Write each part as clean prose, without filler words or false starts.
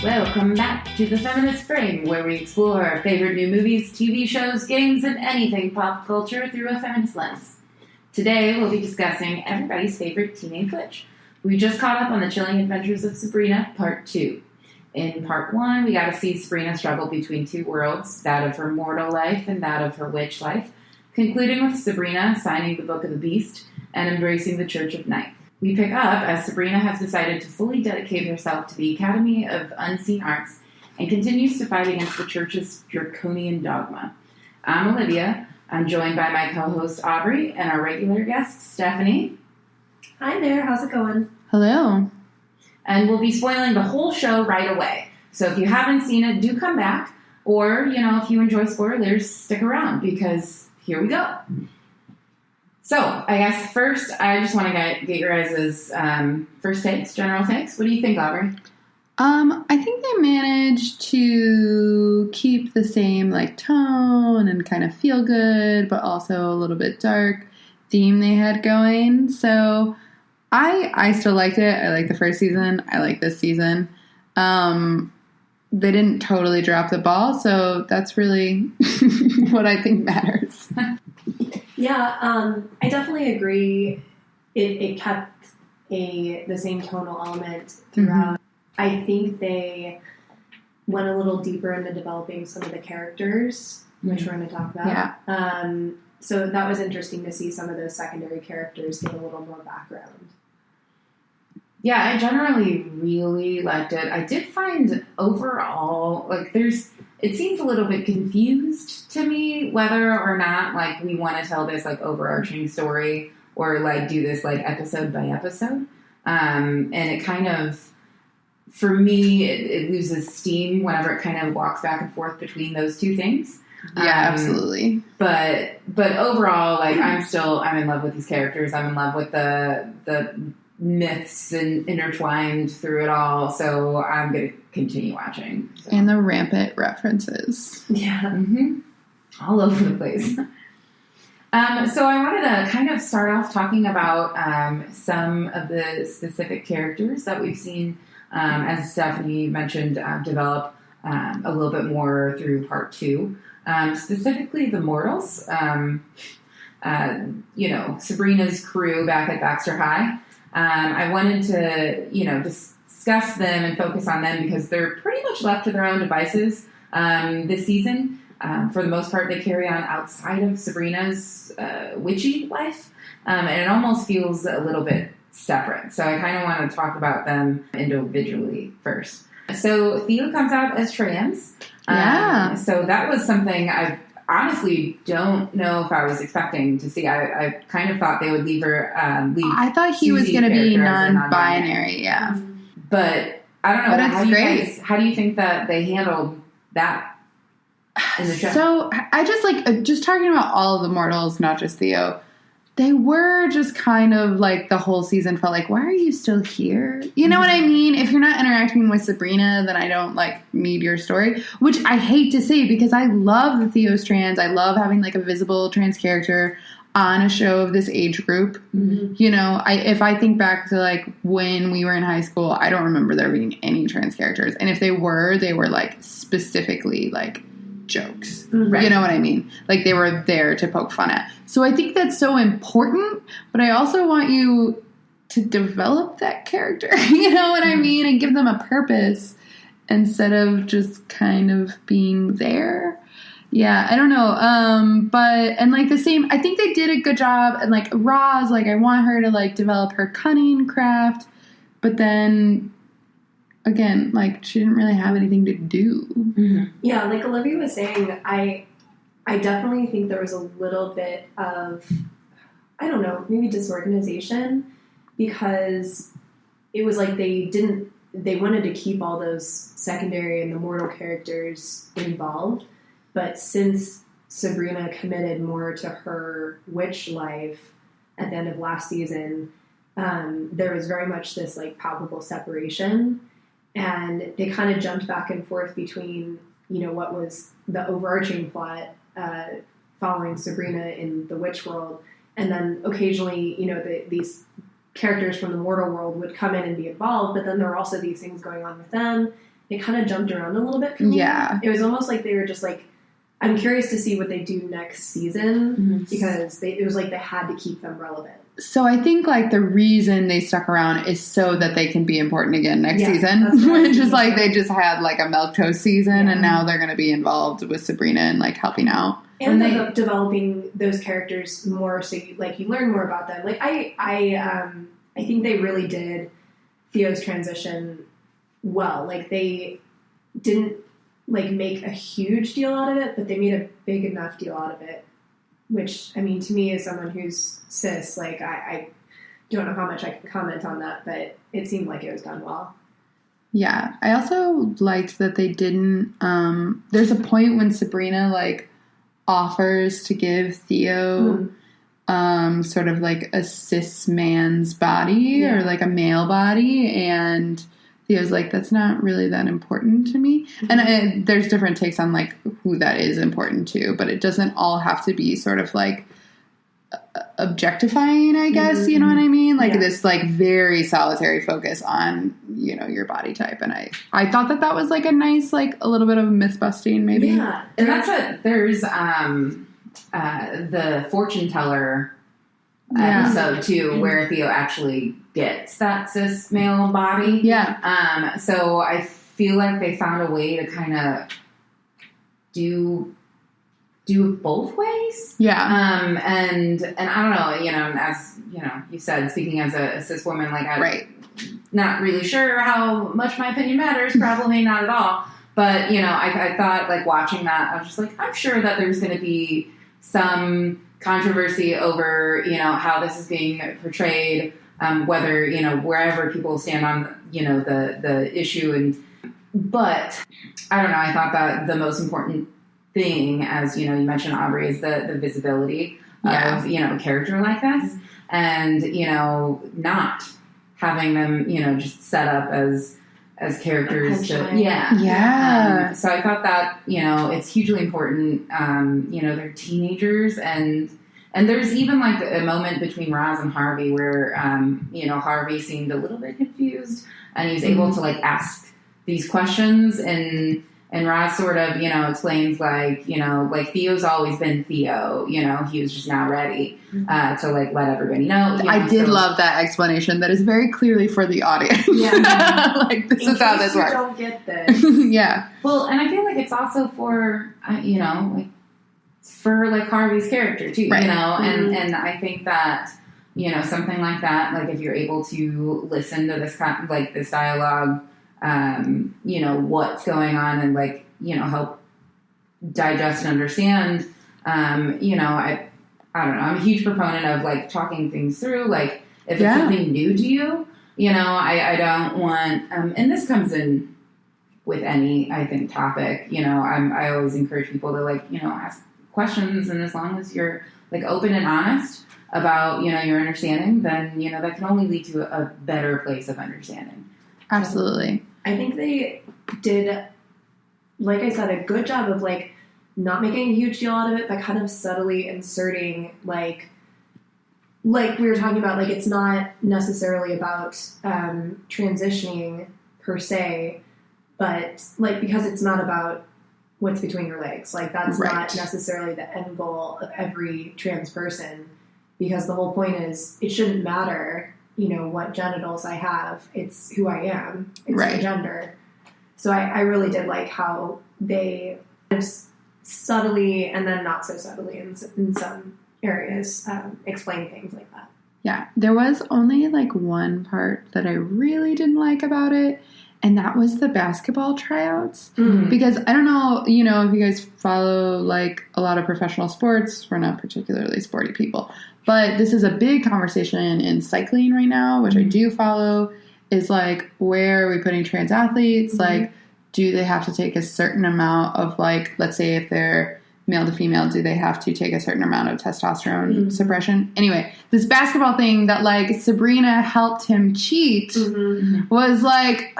Welcome back to the Feminist Frame, where we explore our favorite new movies, TV shows, games, and anything pop culture through a feminist lens. Today, we'll be discussing everybody's favorite teenage witch. We just caught up on the Chilling Adventures of Sabrina, Part 2. In Part 1, we got to see Sabrina struggle between two worlds, that of her mortal life and that of her witch life, concluding with Sabrina signing the Book of the Beast and embracing the Church of Night. We pick up as Sabrina has decided to fully dedicate herself to the Academy of Unseen Arts and continues to fight against the Church's draconian dogma. I'm Olivia. I'm joined by my co-host Aubrey and our regular guest Stephanie. Hi there, how's it going? Hello. And we'll be spoiling the whole show right away. So if you haven't seen it, do come back. Or, if you enjoy spoilers, stick around because here we go. So, I guess first, I just want to get your guys' first takes, general takes. What do you think, Aubrey? I think they managed to keep the same, tone and kind of feel good, but also a little bit dark theme they had going. So, I still liked it. I liked the first season. I like this season. They didn't totally drop the ball, so that's really what I think matters. Yeah, I definitely agree. It kept the same tonal element throughout. Mm-hmm. I think they went a little deeper into developing some of the characters, which we're going to talk about. Yeah. So that was interesting to see some of those secondary characters get a little more background. Yeah, I generally really liked it. I did find overall, it seems a little bit confused to me whether or not, we want to tell this, overarching story or, do this, episode by episode. And it kind of, for me, it loses steam whenever it kind of walks back and forth between those two things. Yeah, absolutely. But overall, I'm in love with these characters. I'm in love with the myths and intertwined through it all, so I'm going to continue watching. So. And the rampant references. Yeah. Mm-hmm. All over the place. So I wanted to kind of start off talking about some of the specific characters that we've seen, as Stephanie mentioned, develop a little bit more through Part 2. Specifically the mortals. Sabrina's crew back at Baxter High. I wanted to, discuss them and focus on them because they're pretty much left to their own devices this season. For the most part, they carry on outside of Sabrina's witchy life, and it almost feels a little bit separate. So I kind of want to talk about them individually first. So Theo comes out as trans. Yeah. So that was something I honestly don't know if I was expecting to see. I kind of thought they would leave her. I thought he was going to be non-binary, yeah. But I don't know. But it's great. How do you think that they handled that in the show? So I just talking about all of the mortals, not just Theo. They were just kind of the whole season felt like, why are you still here? You know what I mean? If you're not interacting with Sabrina, then I don't need your story, which I hate to say because I love the Theo's trans. I love having a visible trans character on a show of this age group. Mm-hmm. If I think back to when we were in high school, I don't remember there being any trans characters. And if they were specifically jokes. Right. You know what I mean? They were there to poke fun at. So I think that's so important, but I also want you to develop that character, you know what I mean? And give them a purpose instead of just kind of being there. Yeah, I don't know. The same, I think they did a good job. And Roz, I want her to develop her cunning craft, but then again, she didn't really have anything to do. Mm-hmm. Yeah, like Olivia was saying, I definitely think there was a little bit of, I don't know, maybe disorganization because it was they wanted to keep all those secondary and the mortal characters involved, but since Sabrina committed more to her witch life at the end of last season, there was very much this palpable separation. And they kind of jumped back and forth between, what was the overarching plot following Sabrina in the witch world. And then occasionally, these characters from the mortal world would come in and be involved. But then there were also these things going on with them. it kind of jumped around a little bit for me. Yeah. It was almost like they were just like, I'm curious to see what they do next season because it was like they had to keep them relevant. So I think, like, the reason they stuck around is so that they can be important again next season, which is, like, they just had, like, a milquetoast season, and now they're going to be involved with Sabrina and, like, helping out. And they're developing those characters more so, you learn more about them. Like, I think they really did Theo's transition well. Like, they didn't, like, make a huge deal out of it, but they made a big enough deal out of it. Which, I mean, to me, as someone who's cis, like, I don't know how much I can comment on that, but it seemed like it was done well. Yeah. I also liked that they didn't, there's a point when Sabrina, like, offers to give Theo, sort of, like, a cis man's body or, like, a male body, and Theo's like, that's not really that important to me. And there's different takes on, like, who that is important to, but it doesn't all have to be sort of, like, objectifying, I guess, you know what I mean? Like, this, like, very solitary focus on, you know, your body type. And I thought that was, like, a nice, like, a little bit of myth busting, maybe. Yeah. And that's what, there's the fortune teller episode, too, where Theo actually gets that cis male body. Yeah. So I feel like they found a way to kind of do it both ways. Yeah. And I don't know, you know, as, you know, you said, speaking as a cis woman, like, I'm not really sure how much my opinion matters, probably not at all. But, you know, I thought, like, watching that, I was just like, I'm sure that there's going to be some controversy over, you know, how this is being portrayed, whether, you know, wherever people stand on, you know, the issue. But I don't know, I thought that the most important thing, as, you know, you mentioned, Aubrey, is the visibility of, you know, a character like this, and, you know, not having them, you know, just set up as characters so I thought that, you know, it's hugely important. You know, they're teenagers, and there's even, like, a moment between Roz and Harvey where, you know, Harvey seemed a little bit confused, and he was able to, like, ask these questions, and Roz sort of, you know, explains, like, you know, like, Theo's always been Theo, you know, he was just now ready to, like, let everybody know. You know, I did love that explanation. That is very clearly for the audience. Yeah. Like, this is how this works. Don't get this. Yeah. Well, and I feel like it's also for, you know, like, for, like, Harvey's character, too, you know, and I think that, you know, something like that, like, if you're able to listen to this, like, this dialogue, you know, what's going on, and, like, you know, help digest and understand, you know, I don't know, I'm a huge proponent of, like, talking things through, like, if it's something new to you, you know, I don't want, and this comes in with any, I think, topic, you know, I always encourage people to, like, you know, ask questions, and as long as you're, like, open and honest about, you know, your understanding, then, you know, that can only lead to a better place of understanding. Absolutely. I think they did, like I said, a good job of, like, not making a huge deal out of it, but kind of subtly inserting, like we were talking about, like, it's not necessarily about transitioning per se, but, like, because it's not about what's between your legs. Like, that's not necessarily the end goal of every trans person, because the whole point is it shouldn't matter, you know, what genitals I have. It's who I am. It's my gender. So I really did like how they just subtly, and then not so subtly in some areas, explain things like that. Yeah. There was only, like, one part that I really didn't like about it, and that was the basketball tryouts. Because I don't know, you know, if you guys follow, like, a lot of professional sports. We're not particularly sporty people. But this is a big conversation in cycling right now, which I do follow, is, like, where are we putting trans athletes? Like, do they have to take a certain amount of, like, let's say if they're male to female, do they have to take a certain amount of testosterone suppression? Anyway, this basketball thing that, like, Sabrina helped him cheat was, like,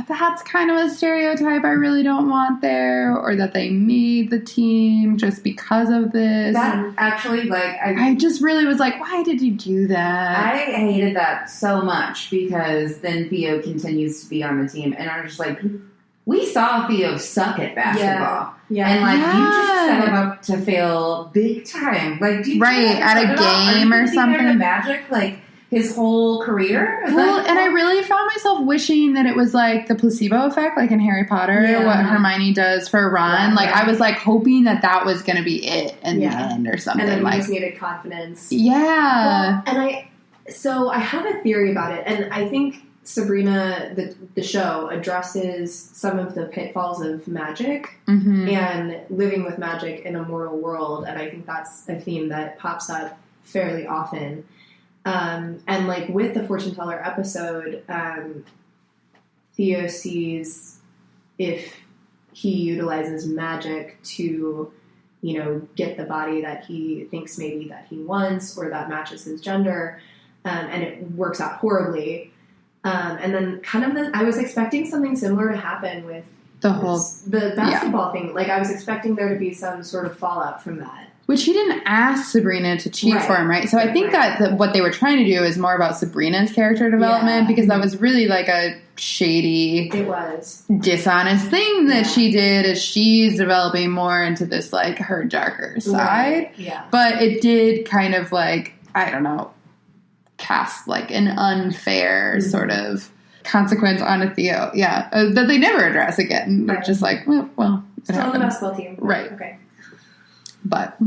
that's kind of a stereotype I really don't want there, or that they made the team just because of this. That actually, like, I just really was like, why did you do that? I hated that so much, because then Theo continues to be on the team, and I'm just like, we saw Theo suck at basketball. Yeah. And, like, you just set him up to fail big time. Like, do you at a game or something? The Magic, like, his whole career? Well, and I really found myself wishing that it was, like, the placebo effect, like in Harry Potter, what Hermione does for Ron. Like, I was, like, hoping that was going to be it in the end or something. And then like, we just needed confidence. Yeah. Well, and I have a theory about it, and I think Sabrina, the show, addresses some of the pitfalls of magic and living with magic in a mortal world, and I think that's a theme that pops up fairly often. And, like, with the fortune teller episode, Theo sees if he utilizes magic to, you know, get the body that he thinks maybe that he wants or that matches his gender, and it works out horribly. And then I was expecting something similar to happen with the basketball thing. Like, I was expecting there to be some sort of fallout from that. Which he didn't ask Sabrina to cheat for him, right? So I think that what they were trying to do is more about Sabrina's character development because that was really like a shady, dishonest thing that she did as she's developing more into this, like, her darker side. Yeah. But it did kind of, like, I don't know, cast, like, an unfair sort of consequence on Theo. Yeah. That they never address again. They're just like, well, still on the basketball team. Right. Okay. But.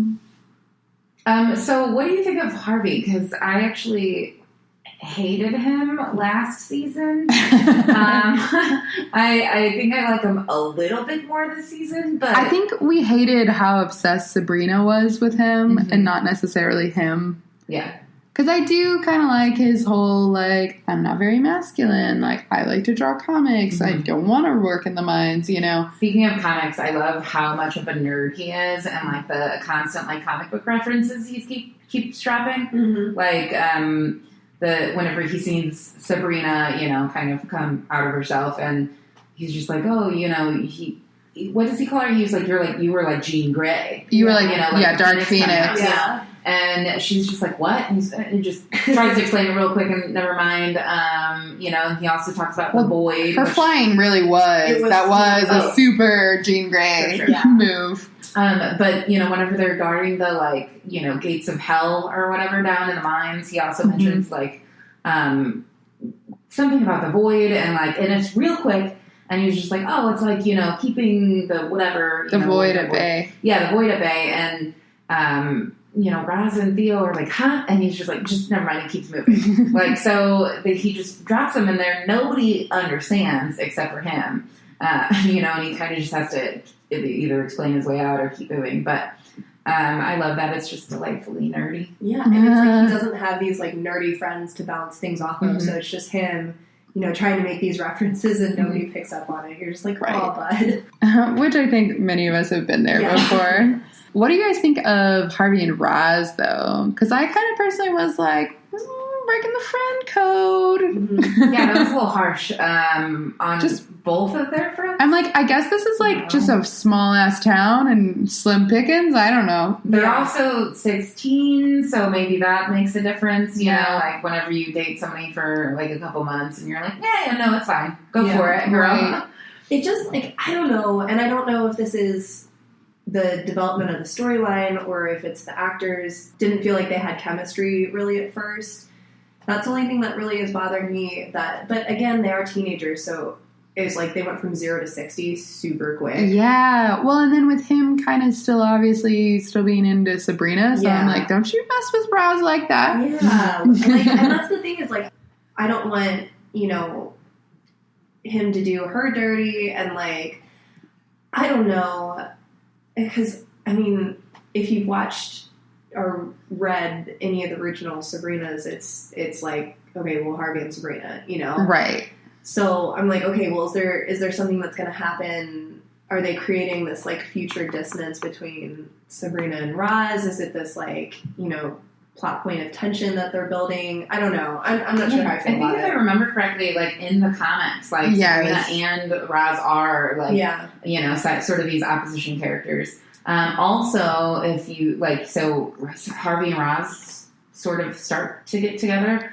So what do you think of Harvey? Because I actually hated him last season. I think I like him a little bit more this season, but I think we hated how obsessed Sabrina was with him and not necessarily him. Yeah. Because I do kind of like his whole, like, I'm not very masculine. Like, I like to draw comics. I don't want to work in the mines, you know. Speaking of comics, I love how much of a nerd he is and, like, the constant, like, comic book references he keeps dropping. Like, whenever he sees Sabrina, you know, kind of come out of herself, and he's just like, oh, you know, what does he call her? He's like, you were like Jean Grey. You were like, you know, like Dark Phoenix. Yeah. And she's just like, what? And he just tries to explain it real quick and never mind. You know, he also talks about the void. Her flying really was a super Jean Grey move. But, you know, whenever they're guarding the, like, you know, gates of hell or whatever down in the mines, he also mentions, like, something about the void and it's real quick. And he's just like, oh, it's like, you know, keeping the whatever. The void at bay. Yeah, the void at bay. And, you know, Raz and Theo are like, huh? And he's just like, just never mind, he keeps moving. Like, so he just drops him in there. Nobody understands except for him. You know, and he kind of just has to either explain his way out or keep moving. But I love that. It's just delightfully nerdy. Yeah, and it's like he doesn't have these, like, nerdy friends to bounce things off of, so it's just him, you know, trying to make these references and nobody picks up on it. You're just like, oh, bud. Which I think many of us have been there before. What do you guys think of Harvey and Raz, though? Because I kind of personally was like, breaking the friend code. Yeah, that was a little harsh on just both of their friends. I'm like, I guess this is like just a small-ass town and slim pickings. I don't know. They're also 16, so maybe that makes a difference. You know, like whenever you date somebody for like a couple months and you're like, yeah, no, it's fine. Go for it, girl. Right. It just, like, I don't know. And I don't know if this is the development of the storyline or if it's the actors didn't feel like they had chemistry really at first. That's the only thing that really is bothering me. But again, they are teenagers, so it was like they went from 0 to 60 super quick. Yeah. Well, and then with him kind of still obviously being into Sabrina, so I'm like, don't you mess with Raz like that. Yeah. And that's the thing is, like, I don't want, you know, him to do her dirty and, like, I don't know. Because, I mean, if you've watched or read any of the original Sabrinas, it's like, okay, well, Harvey and Sabrina, you know? Right. So I'm like, okay, well, is there something that's going to happen? Are they creating this, like, future dissonance between Sabrina and Raz? Is it this, like, you know, plot point of tension that they're building? I don't know. I'm not sure how I feel about it. I think if I remember correctly, like, in the comics, like, Sabrina and Raz are, like, you know, sort of these opposition characters. Also, if you, like, so Harvey and Raz sort of start to get together.